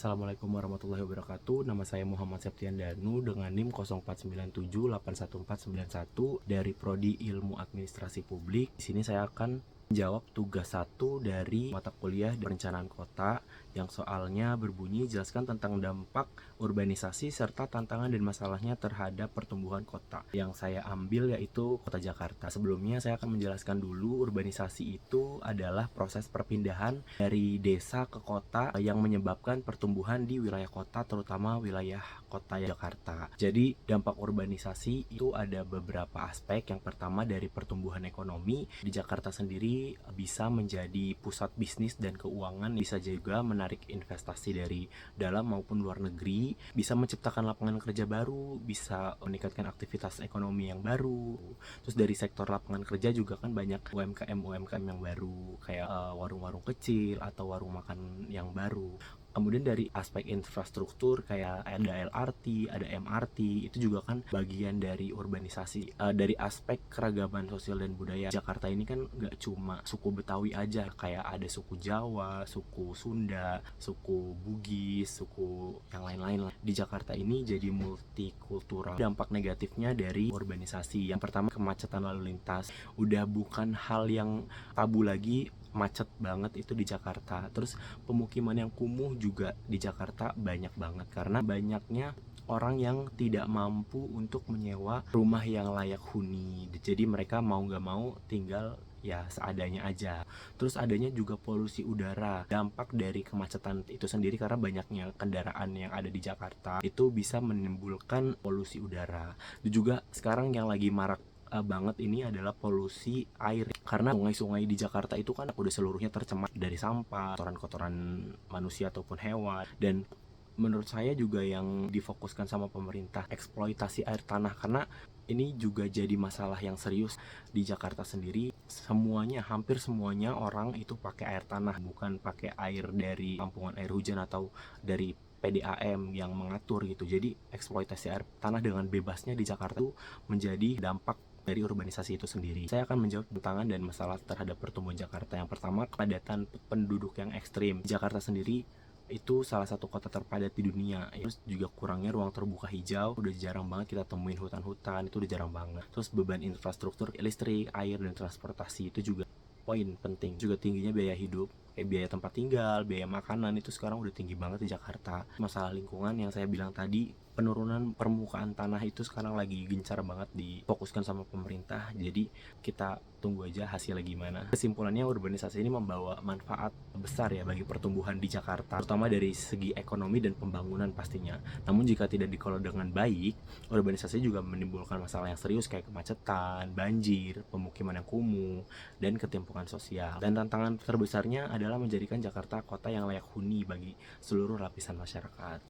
Assalamualaikum warahmatullahi wabarakatuh. Nama saya Muhammad Septian Danu dengan NIM 0497814191 dari Prodi Ilmu Administrasi Publik. Di sini saya akan menjawab tugas 1 dari mata kuliah perencanaan kota yang soalnya berbunyi jelaskan tentang dampak urbanisasi serta tantangan dan masalahnya terhadap pertumbuhan kota. Yang saya ambil yaitu Kota Jakarta. Sebelumnya saya akan menjelaskan dulu urbanisasi itu adalah proses perpindahan dari desa ke kota yang menyebabkan pertumbuhan di wilayah kota, terutama wilayah kota Jakarta. Jadi dampak urbanisasi itu ada beberapa aspek. Yang pertama dari pertumbuhan ekonomi. Di Jakarta sendiri bisa menjadi pusat bisnis dan keuangan, bisa juga menarik investasi dari dalam maupun luar negeri, bisa menciptakan lapangan kerja baru, bisa meningkatkan aktivitas ekonomi yang baru. Terus dari sektor lapangan kerja juga kan banyak UMKM yang baru, kayak warung-warung kecil atau warung makan yang baru. Kemudian dari aspek infrastruktur kayak ada LRT, ada MRT, itu juga kan bagian dari urbanisasi. Dari aspek keragaman sosial dan budaya, Jakarta ini kan gak cuma suku Betawi aja, kayak ada suku Jawa, suku Sunda, suku Bugis, suku yang lain-lain lah. Di Jakarta ini jadi multikultural. Dampak negatifnya dari urbanisasi, yang pertama kemacetan lalu lintas. Udah bukan hal yang tabu lagi, macet banget itu di Jakarta. Terus pemukiman yang kumuh juga di Jakarta banyak banget karena banyaknya orang yang tidak mampu untuk menyewa rumah yang layak huni. Jadi mereka mau gak mau tinggal ya seadanya aja. Terus adanya juga polusi udara. Dampak dari kemacetan itu sendiri karena banyaknya kendaraan yang ada di Jakarta itu bisa menimbulkan polusi udara. Dan juga sekarang yang lagi marak banget ini adalah polusi air, karena sungai-sungai di Jakarta itu kan udah seluruhnya tercemar dari sampah, kotoran-kotoran manusia ataupun hewan. Dan menurut saya juga yang difokuskan sama pemerintah eksploitasi air tanah, karena ini juga jadi masalah yang serius di Jakarta sendiri. Semuanya, hampir semuanya orang itu pakai air tanah, bukan pakai air dari tampungan air hujan atau dari PDAM yang mengatur gitu. Jadi eksploitasi air tanah dengan bebasnya di Jakarta itu menjadi dampak dari urbanisasi itu sendiri. Saya akan menjawab tantangan dan masalah terhadap pertumbuhan Jakarta. Yang pertama, kepadatan penduduk yang ekstrim. Jakarta sendiri itu salah satu kota terpadat di dunia. Terus juga kurangnya ruang terbuka hijau, udah jarang banget kita temuin hutan-hutan, itu udah jarang banget. Terus beban infrastruktur listrik, air, dan transportasi itu juga poin penting. Juga tingginya biaya hidup, kayak biaya tempat tinggal, biaya makanan itu sekarang udah tinggi banget di Jakarta. Masalah lingkungan yang saya bilang tadi, penurunan permukaan tanah itu sekarang lagi gencar banget difokuskan sama pemerintah. Jadi kita tunggu aja hasilnya gimana. Kesimpulannya, urbanisasi ini membawa manfaat besar ya bagi pertumbuhan di Jakarta, terutama dari segi ekonomi dan pembangunan pastinya. Namun jika tidak dikelola dengan baik, urbanisasi juga menimbulkan masalah yang serius kayak kemacetan, banjir, pemukiman yang kumuh, dan ketimpangan sosial. Dan tantangan terbesarnya adalah menjadikan Jakarta kota yang layak huni bagi seluruh lapisan masyarakat.